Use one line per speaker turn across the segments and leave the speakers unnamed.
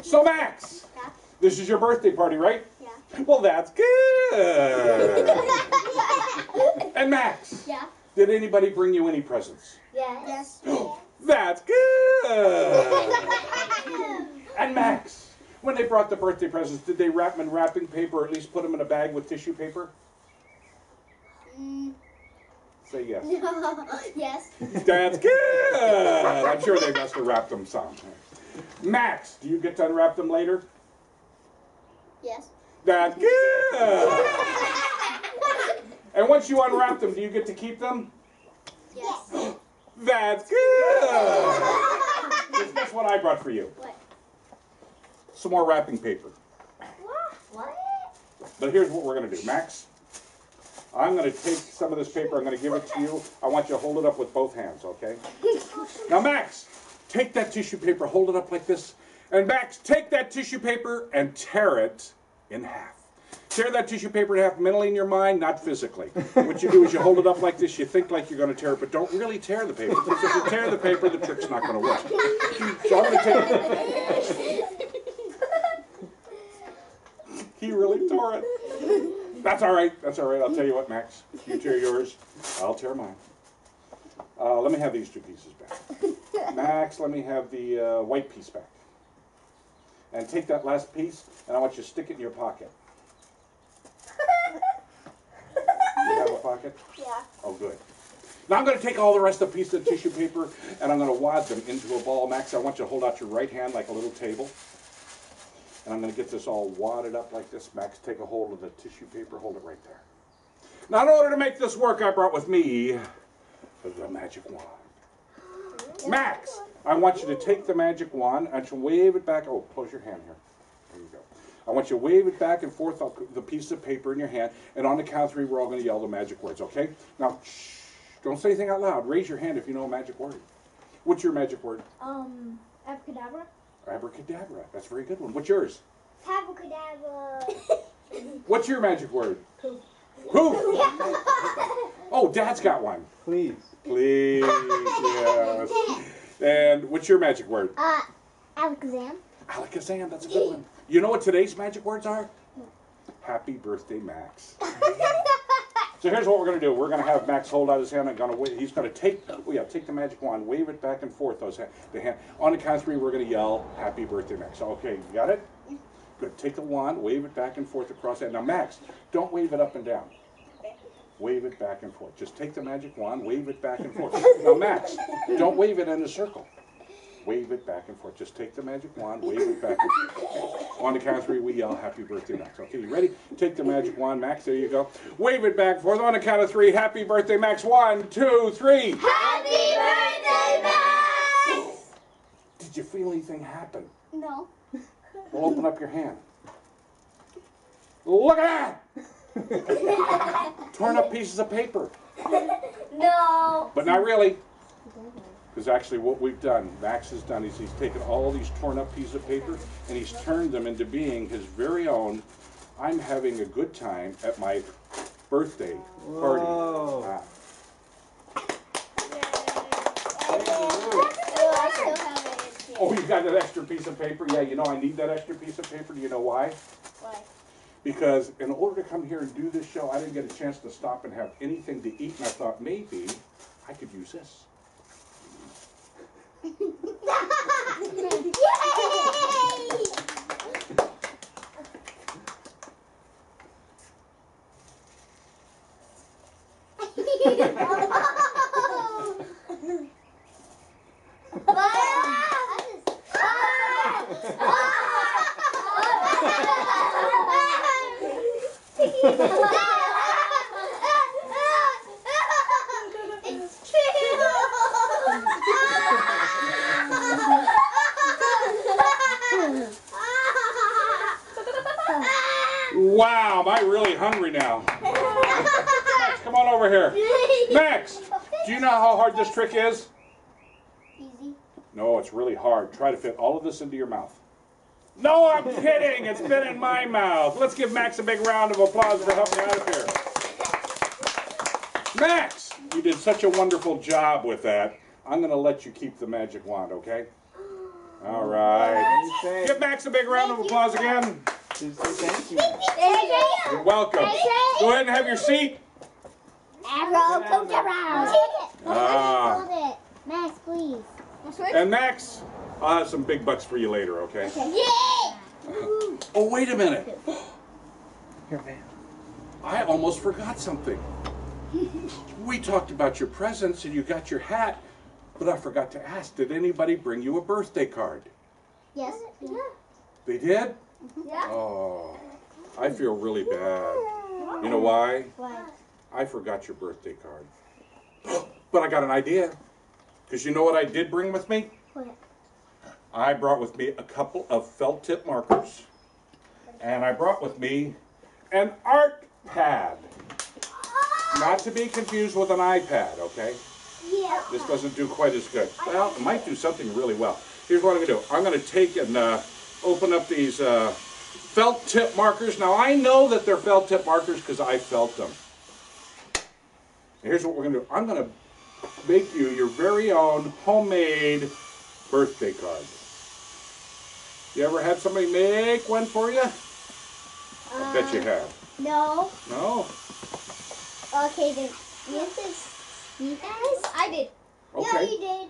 So Max,
Yeah.
this is your birthday party, right?
Yeah.
Well, that's good. And Max,
Yeah.
did anybody bring you any presents?
Yes.
That's good. And Max, when they brought the birthday presents, did they wrap them in wrapping paper or at least put them in a bag with tissue paper? Say yes.
Yes.
That's good. I'm sure they must have wrapped them some. Max, do you get to unwrap them later?
Yes.
That's good. And once you unwrap them, do you get to keep them?
Yes.
That's good. Guess what I brought for you?
What?
Some more wrapping paper.
What?
But here's what we're going to do. Max, I'm going to take some of this paper. I'm going to give it to you. I want you to hold it up with both hands, okay? Now, Max, take that tissue paper, hold it up like this. And Max, take that tissue paper and tear it in half. Tear that tissue paper in half mentally in your mind, not physically. What you do is you hold it up like this, you think like you're going to tear it, but don't really tear the paper. Because if you tear the paper, the trick's not going to work. So I'm going to take it. He really tore it. That's all right. That's all right. I'll tell you what, Max. You tear yours, I'll tear mine. Let me have these two pieces back. Max, let me have the white piece back. And take that last piece, and I want you to stick it in your pocket. You have a pocket?
Yeah.
Oh, good. Now I'm going to take all the rest of the pieces of tissue paper, and I'm going to wad them into a ball. Max, I want you to hold out your right hand like a little table. And I'm going to get this all wadded up like this. Max, take a hold of the tissue paper. Hold it right there. Now, in order to make this work, I brought with me the magic wand. Max, I want you to take the magic wand and to wave it back. Oh, close your hand here. There you go. I want you to wave it back and forth, the piece of paper in your hand, and on the count of 3, we're all going to yell the magic words, okay? Now, shh, don't say anything out loud. Raise your hand if you know a magic word. What's your magic word?
Abracadabra.
Abracadabra. That's a very good one. What's yours?
Abracadabra.
What's your magic word? Who? Oh, Dad's got one.
Please.
Please, yes. And what's your magic word?
Alakazam.
Alakazam, that's a good one. You know what today's magic words are? Happy birthday, Max. So here's what we're going to do. We're going to have Max hold out his hand. He's going to take the magic wand, wave it back and forth. The hand. On the count of 3, we're going to yell, Happy birthday, Max. Okay, you got it? Good. Take the wand, wave it back and forth across that. Now, Max, don't wave it up and down. Wave it back and forth. Just take the magic wand, wave it back and forth. Now, Max, don't wave it in a circle. Wave it back and forth. Just take the magic wand, wave it back and forth. On the count of 3, we yell, Happy birthday, Max. Okay, you ready? Take the magic wand, Max. There you go. Wave it back and forth. On the count of 3, Happy birthday, Max. 1, 2, 3.
Happy birthday, Max!
Did you feel anything happen?
No.
Well, open up your hand. Look at that! Torn up pieces of paper.
No.
But not really. Because actually what we've done, Max has done, is he's taken all these torn up pieces of paper and he's turned them into being his very own, I'm having a good time at my birthday party. Oh, you got that extra piece of paper? Yeah, you know I need that extra piece of paper. Do you know why?
Why?
Because in order to come here and do this show, I didn't get a chance to stop and have anything to eat, and I thought maybe I could use this. Wow, am I really hungry now? Max, come on over here. Max, do you know how hard this trick is?
Easy.
No, it's really hard. Try to fit all of this into your mouth. No, I'm kidding. It's been in my mouth. Let's give Max a big round of applause for helping me out of here. Max, you did such a wonderful job with that. I'm going to let you keep the magic wand, okay? All right. Give Max Max a big round of applause again.
Thank you.
You're welcome. Go ahead and have your seat.
Arrow comes around.
Ah.
Hold it. Max, please.
And Max, I'll have some big bucks for you later, okay?
Yeah!
Oh, wait a minute.
Here, man.
I almost forgot something. We talked about your presents and you got your hat, but I forgot to ask, did anybody bring you a birthday card?
Yes. Yeah.
They did?
Yeah.
Oh, I feel really bad. You know why?
Why?
I forgot your birthday card. But I got an idea. Because you know what I did bring with me?
What?
I brought with me a couple of felt tip markers. And I brought with me an art pad. Not to be confused with an iPad, okay?
Yeah.
This doesn't do quite as good. Well, it might do something really well. Here's what I'm going to do. I'm going to take and open up these felt tip markers. Now, I know that they're felt tip markers because I felt them. Here's what we're going to do. I'm going to make you your very own homemade birthday card. You ever had somebody make one for you? I bet you have.
No.
No?
Okay, then. You guys? I did.
Okay.
Yeah, you did.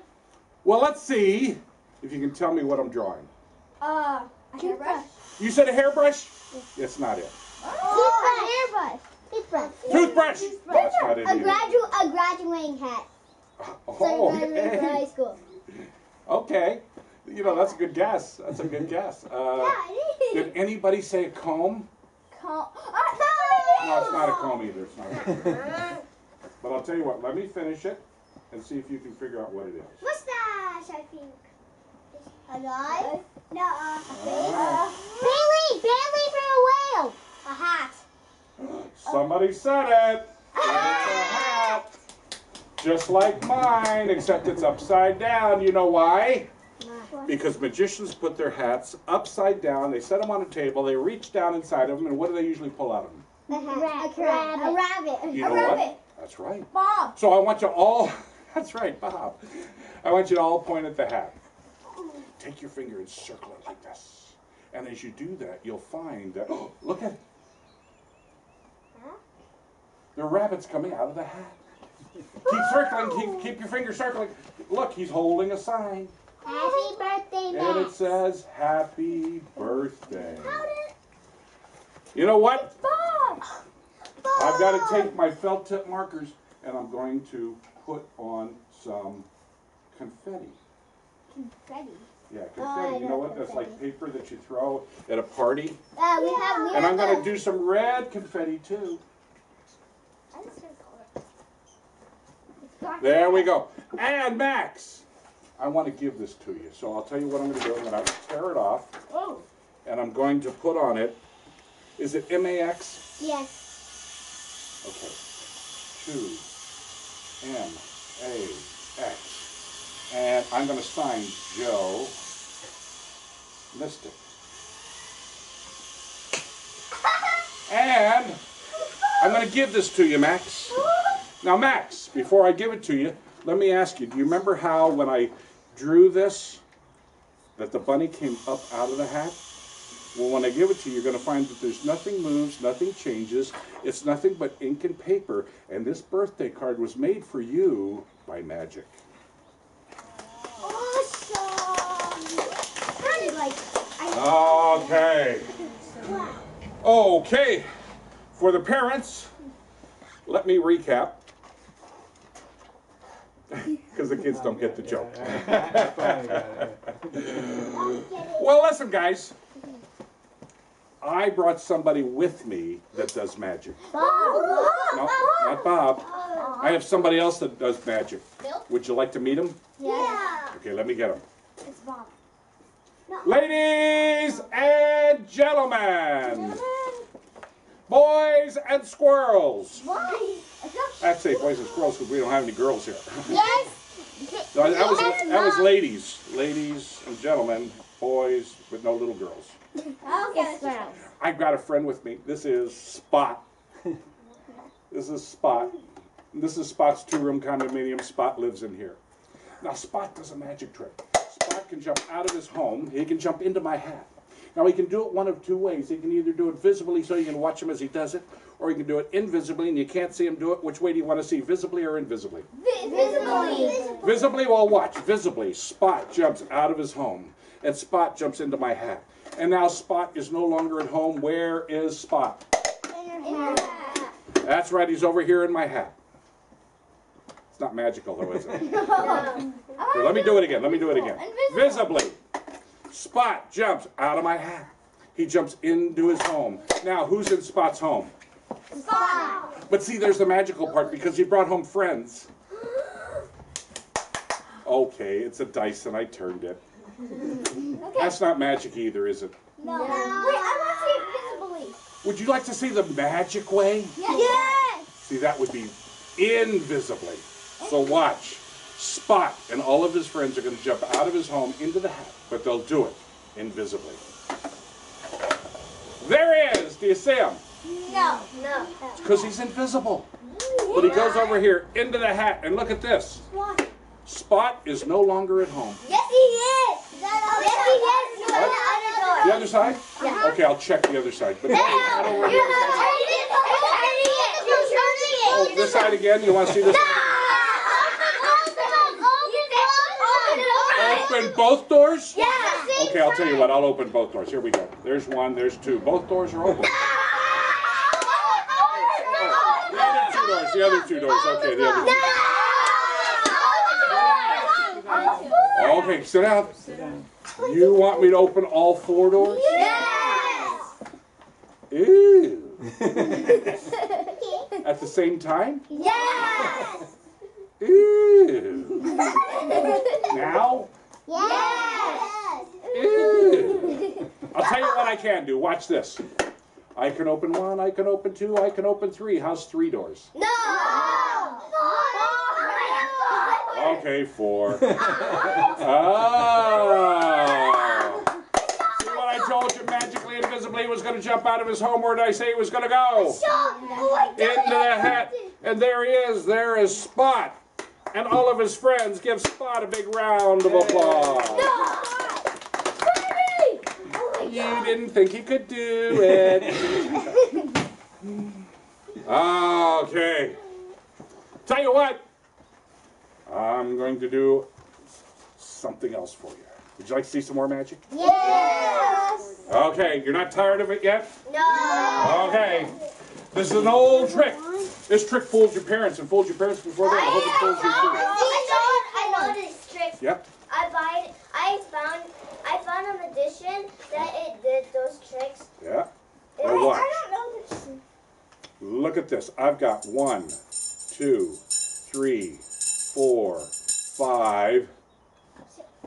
Well, let's see if you can tell me what I'm drawing.
A hairbrush.
You said a hairbrush? That's not it.
Hairbrush. Toothbrush.
Toothbrush! No, that's not it either.
A graduating hat.
Oh,
graduating from high school.
okay. You know, that's a good guess. That's a good guess. Did anybody say a comb?
Comb.
No, it's not a comb either. It's not a comb. But I'll tell you what, let me finish it and see if you can figure out what it is.
Mustache, I think. A knife? No, a face. Bailey for a whale. A hat.
Somebody said it. It's a hat. Just like mine, except it's upside down. You know why? Because magicians put their hats upside down. They set them on a table. They reach down inside of them, and what do they usually pull out of them?
A rabbit.
You know what? That's right.
Bob.
So I want you all, that's right, Bob. I want you to all point at the hat. Take your finger and circle it like this. And as you do that, you'll find that, oh, look at it. There are rabbits coming out of the hat. Keep circling, keep your finger circling. Look, he's holding a sign.
Happy birthday, Max.
And it says, Happy Birthday. You know what?
Bob.
I've got to take my felt tip markers and I'm going to put on some confetti.
Confetti.
Yeah, confetti. You know what? That's like paper that you throw at a party.
We have
And I'm going to do some red confetti too. There we go. And Max, I want to give this to you. So I'll tell you what I'm going to do. I'm going to tear it off.
Oh.
And I'm going to put on it, is it M-A-X?
Yes.
Okay. To M-A-X. And I'm going to sign Joe Mystic. And I'm going to give this to you, Max. Now, Max, before I give it to you, let me ask you, do you remember how when I drew this, that the bunny came up out of the hat? Well, when I give it to you, you're going to find that there's nothing moves, nothing changes. It's nothing but ink and paper. And this birthday card was made for you by magic.
Awesome!
Okay. Okay. For the parents, let me recap. Because the kids don't get the joke. Well, listen, guys. I brought somebody with me that does magic.
Bob.
No, not Bob. I have somebody else that does magic.
Bill?
Would you like to meet him?
Yeah.
Okay, let me get him.
It's Bob.
Ladies and gentlemen, boys and squirrels.
Why?
Actually, boys and squirrels, because we don't have any girls here.
Yes.
No, that was ladies. Ladies and gentlemen, boys with no little girls.
Okay.
I've got a friend with me. This is Spot. This is Spot. This is Spot's two-room condominium. Spot lives in here. Now, Spot does a magic trick. Spot can jump out of his home. He can jump into my hat. Now he can do it one of two ways. He can either do it visibly so you can watch him as he does it, or he can do it invisibly and you can't see him do it. Which way do you want to see, visibly or invisibly?
Visibly.
Visibly, well watch. Visibly, Spot jumps out of his home and Spot jumps into my hat. And now Spot is no longer at home. Where is Spot?
In your hat.
That's right, he's over here in my hat. It's not magical though, is it?
No.
Here, let me do it again. Let me do it again. Visibly, Spot jumps out of my hat. He jumps into his home. Now, who's in Spot's home?
Spot.
But see, there's the magical part because he brought home friends. Okay, it's a dice and I turned it.
Okay.
That's not magic either, is it?
No. Wait, I want to see it visibly.
Would you like to see the magic way?
Yes.
See, that would be invisibly. So watch. Spot and all of his friends are going to jump out of his home into the hat, but they'll do it invisibly. There he is. Do you see him?
No. No.
It's because he's invisible. But he goes over here into the hat, and look at this.
What?
Spot is no longer at home.
Yes, he is. Yes, he is. He's on the other door.
The other side?
Yeah.
Okay, I'll check the other side. But
No,
no, not over
you're
here.
not turning it. You're turning it.
Oh, this side again? You want to see this? Open both doors?
Yeah.
Okay, I'll tell you what. I'll open both doors. Here we go. There's one. There's two. Both doors are open. The other two doors. Okay, the other two. Okay, sit down. You want me to open all four doors?
Yes.
Ew. At the same time?
Yes.
Ew. Now?
Yes.
Ew. I'll tell you what I can do. Watch this. I can open one, I can open two, I can open three. How's three doors?
No.
Okay, four. Oh. See what I told you magically, invisibly was going to jump out of his home? Where did I say he was going to go? Into the hat. And there he is. There is Spot. And all of his friends give Spot a big round of applause. You didn't think he could do it. Okay. Tell you what. I'm going to do something else for you. Would you like to see some more magic?
Yes.
Okay, you're not tired of it yet?
No.
Okay. This is an old trick. This trick fooled your parents and fooled your parents before that. I hope it fools you too.
I know this trick.
Yep.
I found a magician that it did those tricks.
Yeah. Now watch.
I don't know this.
Look at this. I've got 1, 2, 3, 4, 5.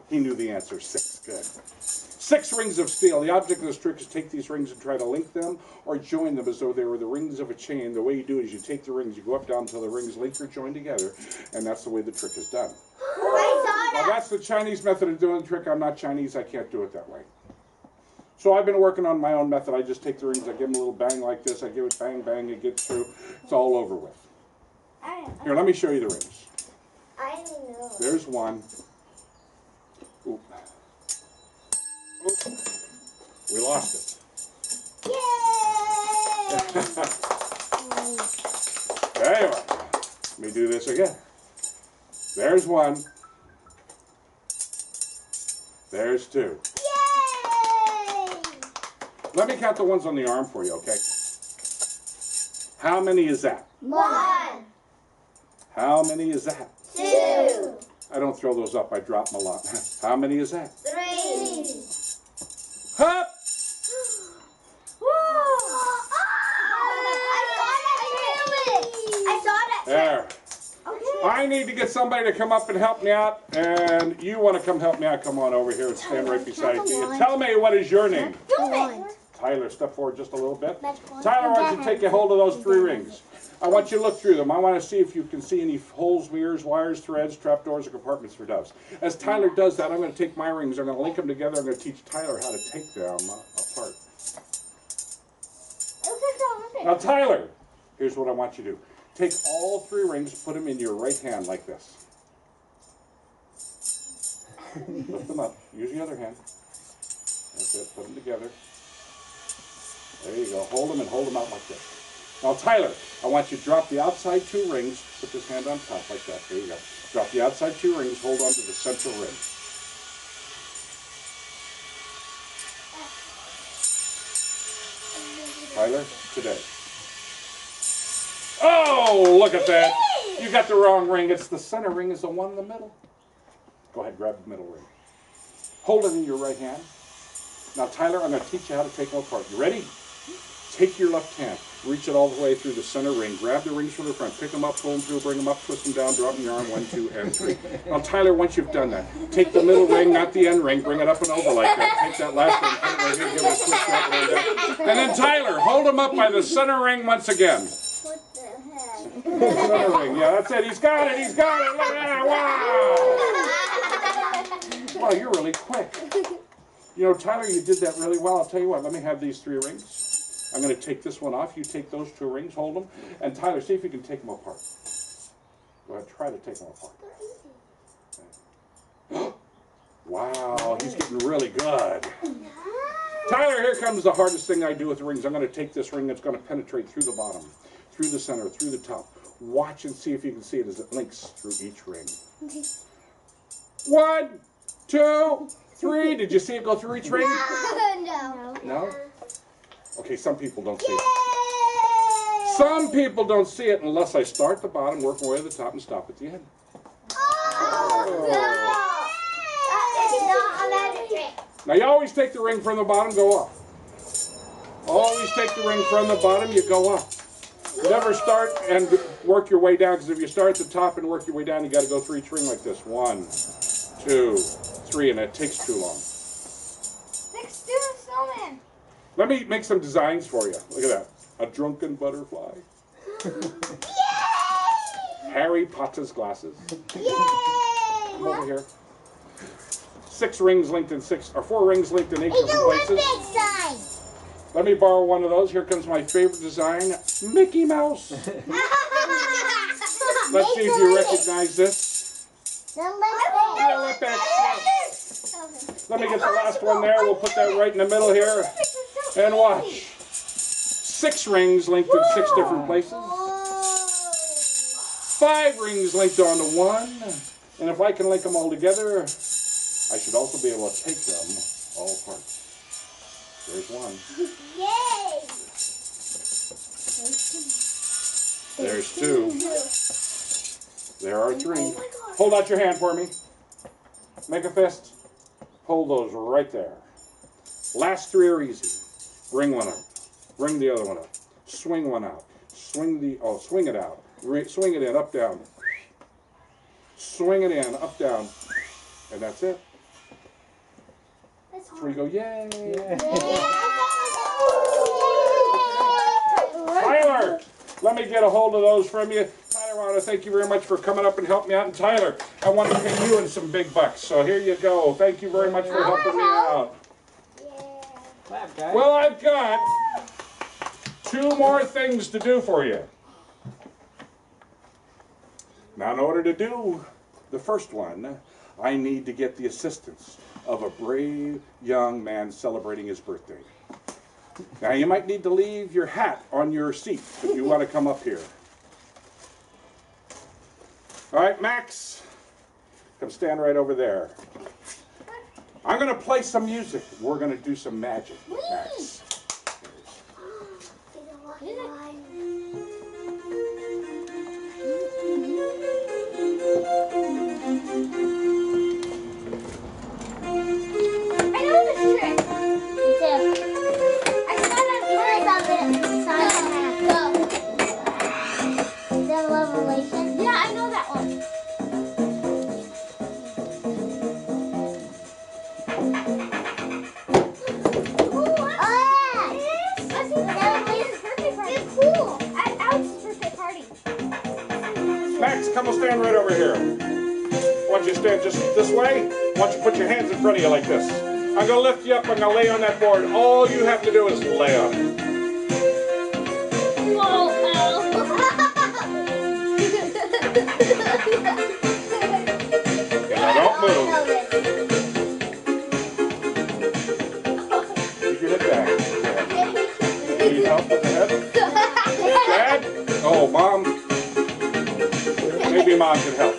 He knew the answer. 6. Good. 6 rings of steel. The object of this trick is to take these rings and try to link them or join them as though they were the rings of a chain. The way you do it is you take the rings, you go up, down until the rings link or join together, and that's the way the trick is done.
I saw
Now, that's the Chinese method of doing the trick. I'm not Chinese. I can't do it that way. So I've been working on my own method. I just take the rings, I give them a little bang like this. I give it bang, bang, it gets through. It's all over with. Here, let me show you the rings.
I know.
There's one. Oop. Oop. We lost it.
Yay!
Anyway, let me do this again. There's one. There's 2.
Yay!
Let me count the ones on the arm for you, okay? How many is that?
1,
How many is that?
2,
I don't throw those up. I drop them a lot. How many is that?
3.
Hup!
I saw that.
There.
Okay.
I need to get somebody to come up and help me out, and you want to come help me out, come on over here and stand right beside me. And tell me, what is your name? Tyler, step forward just a little bit. Tyler, why don't you take a hold of those 3 rings? I want you to look through them. I want to see if you can see any holes, mirrors, wires, threads, trapdoors, or compartments for doves. As Tyler does that, I'm going to take my rings, I'm going to link them together, I'm going to teach Tyler how to take them apart. Now, Tyler, here's what I want you to do. Take all 3 rings, put them in your right hand like this. Lift them up. Use the other hand. That's it. Put them together. There you go. Hold them and hold them out like this. Now, Tyler, I want you to drop the outside 2 rings. Put this hand on top like that. There you go. Drop the outside 2 rings. Hold on to the central ring. Tyler, today. Oh, look at that. You got the wrong ring. It's the center ring is the one in the middle. Go ahead, grab the middle ring. Hold it in your right hand. Now, Tyler, I'm going to teach you how to take them apart. You ready? Take your left hand, reach it all the way through the center ring, grab the rings from the front, pick them up, pull them through, bring them up, twist them down, drop them in your arm, 1, 2, and 3. Now, Tyler, once you've done that, take the middle ring, not the end ring, bring it up and over like that. Take that last ring, put it right here, give it a twist up and down. And then, Tyler, hold them up by the center ring once again.
What the heck?
The center ring, yeah, that's it. He's got it, he's got it. Look at that, wow! Wow, you're really quick. You know, Tyler, you did that really well. I'll tell you what, let me have these 3 rings. I'm going to take this one off. You take those 2 rings, hold them. And Tyler, see if you can take them apart. Go ahead, try to take them apart. Wow, he's getting really good. Tyler, here comes the hardest thing I do with the rings. I'm going to take this ring that's going to penetrate through the bottom, through the center, through the top. Watch and see if you can see it as it links through each ring. 1, 2, 3. Did you see it go through each ring?
No.
No? Okay, some people don't see it. Some people don't see it unless I start at the bottom, work my way to the top, and stop at the end.
Oh.
Now you always take the ring from the bottom, go up. Always take the ring from the bottom, you go up. Never start and work your way down, because if you start at the top and work your way down, you got to go through each ring like this. 1, 2, 3, and that takes too long.
Let's do a snowman.
Let me make some designs for you. Look at that. A drunken butterfly.
Yay!
Harry Potter's glasses.
Yay!
Come over here. 6 rings linked in 6, or 4 rings linked in 8
Hey,
different
you want
places.
big sign?
Let me borrow one of those. Here comes my favorite design, Mickey Mouse. Let's see if you recognize this.
The Olympics.
Let me get the last one there. We'll put that right in the middle here. And watch. 6 rings linked in 6 different places. 5 rings linked onto 1. And if I can link them all together, I should also be able to take them all apart. There's 1.
Yay!
There's 2. There are 3. Hold out your hand for me. Make a fist. Hold those right there. Last 3 are easy. Bring one up. Bring the other one up. Swing one out. Swing it out. Swing it in, up, down. Swing it in, up, down. And that's it. That's where you go, yay. Tyler, let me get a hold of those from you. Tyler, I want to thank you very much for coming up and helping me out. And Tyler, I want to pay you in some big bucks. So here you go. Thank you very much for helping me out. Well, I've got 2 more things to do for you. Now, in order to do the first one, I need to get the assistance of a brave young man celebrating his birthday. Now, you might need to leave your hat on your seat if you want to come up here. All right, Max, come stand right over there. I'm going to play some music. We're going to do some magic, Max. Max, come and stand right over here. I want you to stand just this way. I want you to put your hands in front of you like this. I'm going to lift you up. I'm going to lay on that board. All you have to do is lay on it.
Whoa,
Now don't move. Need help with the head? Dad? Oh, Mom. Maybe Mom can help.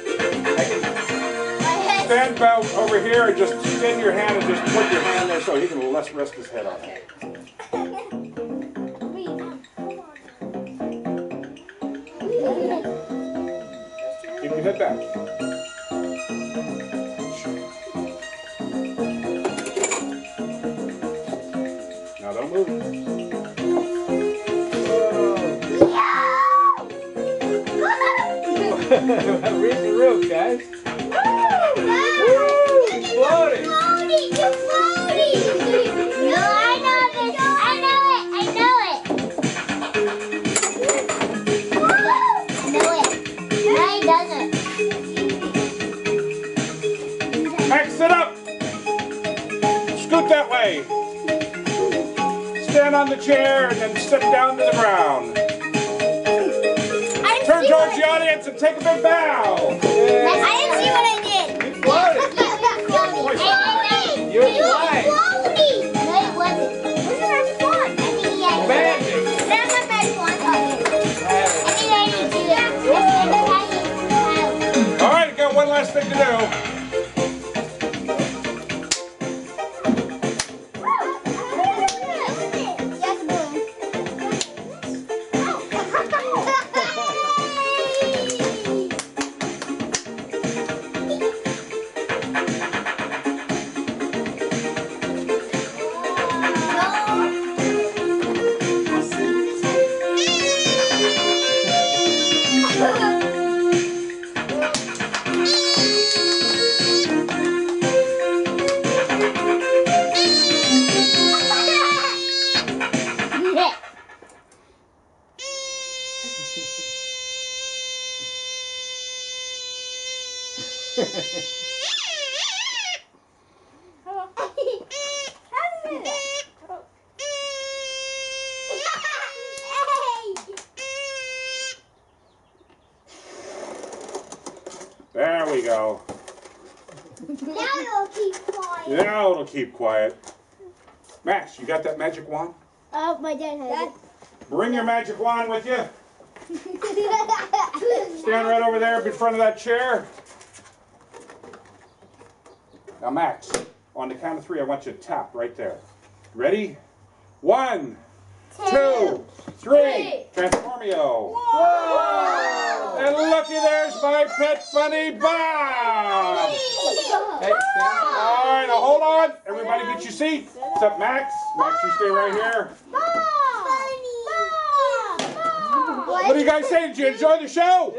Stand about over here and just extend your hand and just put your hand there so he can rest his head on it. Keep your head back. Now don't move.
Reach the roof, guys. Floating.
You're floating. No, I know this. I know it. I know it. No, he doesn't.
Exit up. Scoot that way. Stand on the chair and then sit down to the ground. Turn towards the audience and take a big bow.
I didn't see what I did.
You floated. You're flying.
No, it wasn't. Where's the magic wand? I think he had it.
Magic.
There's my magic wand. I think I need to do it.
All right, got one last thing to do. There we go.
Now it'll keep quiet.
Now it'll keep quiet. Max, you got that magic wand?
Oh, my dad has
Bring your magic wand with you.
it.
Stand right over there in front of that chair. Now, Max, on the count of 3, I want you to tap right there. Ready? 1, 2, 3. Transformio.
Whoa!
And looky, there's my pet bunny Bob.
Hey, stand.
All right, now hold on. Everybody get your seat. Except Max. Max, you stay right here. What do you guys say? Did you enjoy the show?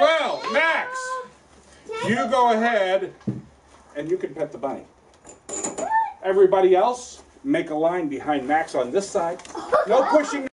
Well, Max, you go ahead and you can pet the bunny. Everybody else, make a line behind Max on this side. No pushing.